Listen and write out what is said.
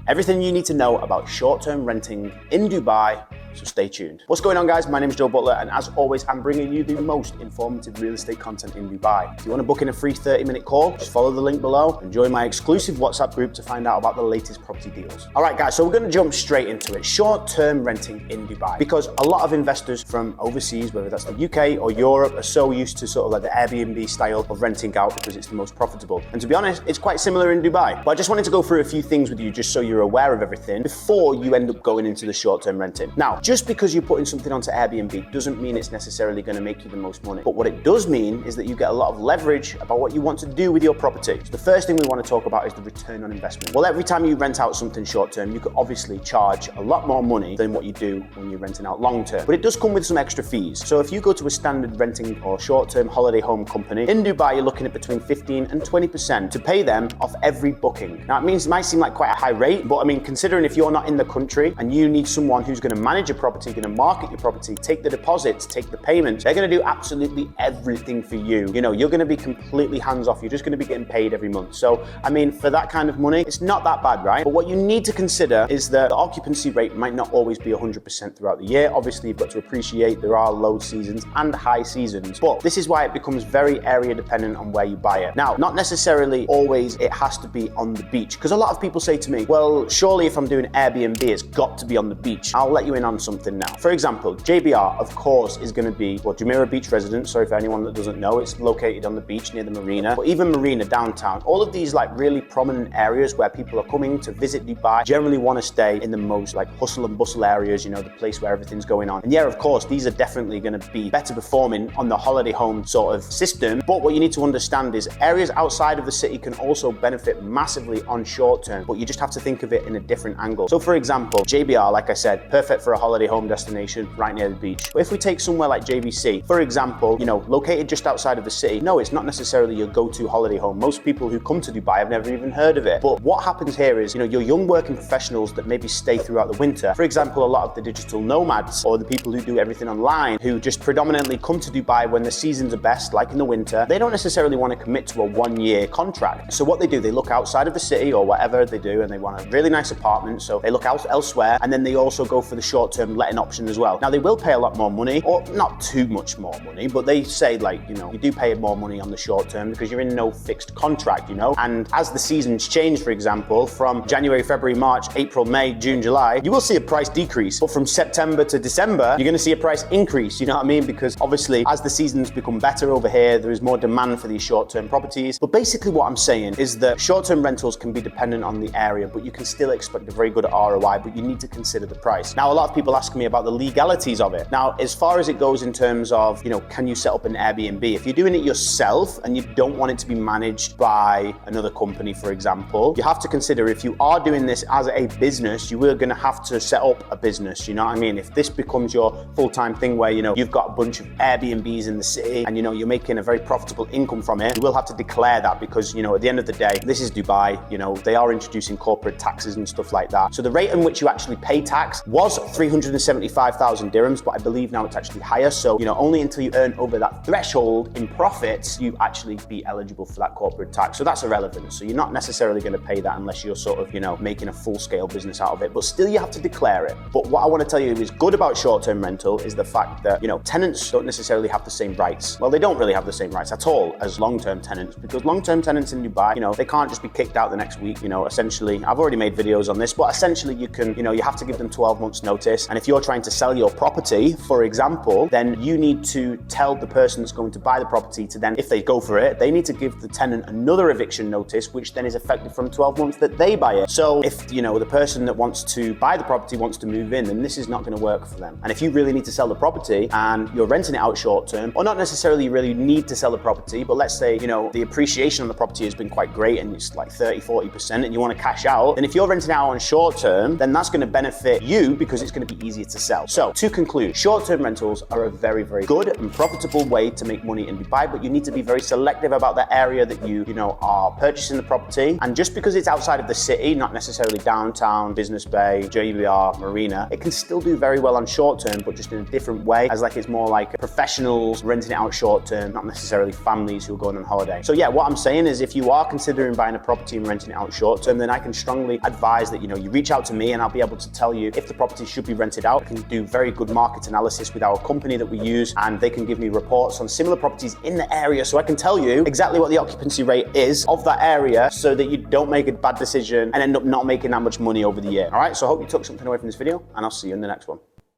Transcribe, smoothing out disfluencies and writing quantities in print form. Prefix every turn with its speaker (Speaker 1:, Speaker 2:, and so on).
Speaker 1: Everything you need to know about short-term renting in Dubai, so stay tuned. What's going on, guys? My name is Joe Butler, and as always, I'm bringing you the most informative real estate content in Dubai. If you want to book in a free 30-minute call, just follow the link below and join my exclusive WhatsApp group to find out about the latest property deals. All right, guys, so we're going to jump straight into it. Short-term renting in Dubai. Because a lot of investors from overseas, whether that's the UK or Europe, are so used to sort of like the Airbnb style of renting out because it's the most profitable. And to be honest, it's quite similar in Dubai. But I just wanted to go through a few things with you just so you're aware of everything before you end up going into the short-term renting. Now, just because you're putting something onto Airbnb doesn't mean it's necessarily going to make you the most money. But what it does mean is that you get a lot of leverage about what you want to do with your property. So the first thing we want to talk about is the return on investment. Well, every time you rent out something short-term, you could obviously charge a lot more money than what you do when you're renting out long-term. But it does come with some extra fees. So if you go to a standard renting or short-term holiday home company, in Dubai, you're looking at between 15 and 20% to pay them off every booking. Now, it might seem like quite a high rate, but I mean, considering if you're not in the country and you need someone who's going to manage your property, going to market your property, take the deposits, take the payments, they're going to do absolutely everything for you. You know, you're going to be completely hands-off. You're just going to be getting paid every month. So, I mean, for that kind of money, it's not that bad, right? But what you need to consider is that the occupancy rate might not always be 100% throughout the year. Obviously, you've got to appreciate there are low seasons and high seasons, but this is why it becomes very area dependent on where you buy it. Now, not necessarily always it has to be on the beach, because a lot of people say to me, well, surely if I'm doing Airbnb, it's got to be on the beach. I'll let you in on something now. For example, JBR, of course, is going to be, well, Jumeirah Beach Residence. Sorry for anyone that doesn't know, it's located on the beach near the marina, but even Marina downtown, all of these like really prominent areas where people are coming to visit Dubai generally want to stay in the most like hustle and bustle areas, you know, the place where everything's going on. And yeah, of course, these are definitely going to be better performing on the holiday home sort of system. But what you need to understand is areas outside of the city can also benefit massively on short term, but you just have to think of it in a different angle. So for example, JBR, like I said, perfect for a holiday home destination right near the beach. But if we take somewhere like JVC, for example, you know, located just outside of the city, no, it's not necessarily your go-to holiday home. Most people who come to Dubai have never even heard of it. But what happens here is, you know, your young working professionals that maybe stay throughout the winter, for example, a lot of the digital nomads or the people who do everything online, who just predominantly come to Dubai when the seasons are best, like in the winter, they don't necessarily want to commit to a 1-year contract. So what they do, they look outside of the city or whatever they do, and they want a really nice apartment. So they look out elsewhere, and then they also go for the short-term letting option as well. Now, they will pay a lot more money, or not too much more money, but they say, like, you know, you do pay more money on the short term because you're in no fixed contract, you know. And as the seasons change, for example, from January, February, March, April, May, June, July, you will see a price decrease. But from September to December, you're going to see a price increase, you know what I mean? Because obviously, as the seasons become better over here, there is more demand for these short-term properties. But basically what I'm saying is that short-term rentals can be dependent on the area, but you can still expect a very good ROI, but you need to consider the price. Now, a lot of people ask me about the legalities of it. Now, as far as it goes in terms of, you know, can you set up an Airbnb? If you're doing it yourself and you don't want it to be managed by another company, for example, you have to consider if you are doing this as a business, you are going to have to set up a business, you know what I mean? If this becomes your full-time thing where, you know, you've got a bunch of Airbnbs in the city and, you know, you're making a very profitable income from it, you will have to declare that because, you know, at the end of the day, this is Dubai, you know, they are introducing corporate taxes and stuff like that. So the rate in which you actually pay tax was 375,000 dirhams, but I believe now it's actually higher. So, you know, only until you earn over that threshold in profits, you actually be eligible for that corporate tax. So that's irrelevant. So you're not necessarily going to pay that unless you're sort of, you know, making a full-scale business out of it, but still you have to declare it. But what I want to tell you is good about short-term rental is the fact that, you know, tenants don't necessarily have the same rights. Well, they don't really have the same rights at all as long-term tenants, because long-term tenants in Dubai, you know, they can't just be kicked out the next week. You know, essentially, I've already made videos on this, but essentially you can, you know, you have to give them 12 months notice. And if you're trying to sell your property, for example, then you need to tell the person that's going to buy the property to then, if they go for it, they need to give the tenant another eviction notice, which then is effective from 12 months that they buy it. So if, you know, the person that wants to buy the property wants to move in, then this is not going to work for them. And if you really need to sell the property and you're renting it out short term, or not necessarily you really need to sell the property, but let's say, you know, the appreciation on the property has been quite great and it's like 30-40% and you want to cash out, then if you're renting out on short term, then that's going to benefit you because it's going to be be easier to sell. So to conclude, short-term rentals are a very, very good and profitable way to make money in Dubai, but you need to be very selective about the area that you are purchasing the property. And just because it's outside of the city, not necessarily downtown, Business Bay, JBR, Marina, it can still do very well on short-term, but just in a different way, as like it's more like professionals renting it out short-term, not necessarily families who are going on holiday. So yeah, what I'm saying is if you are considering buying a property and renting it out short-term, then I can strongly advise that you reach out to me and I'll be able to tell you if the property should be rented out. I can do very good market analysis with our company that we use, and they can give me reports on similar properties in the area, so I can tell you exactly what the occupancy rate is of that area so that you don't make a bad decision and end up not making that much money over the year. All right, so I hope you took something away from this video, and I'll see you in the next one.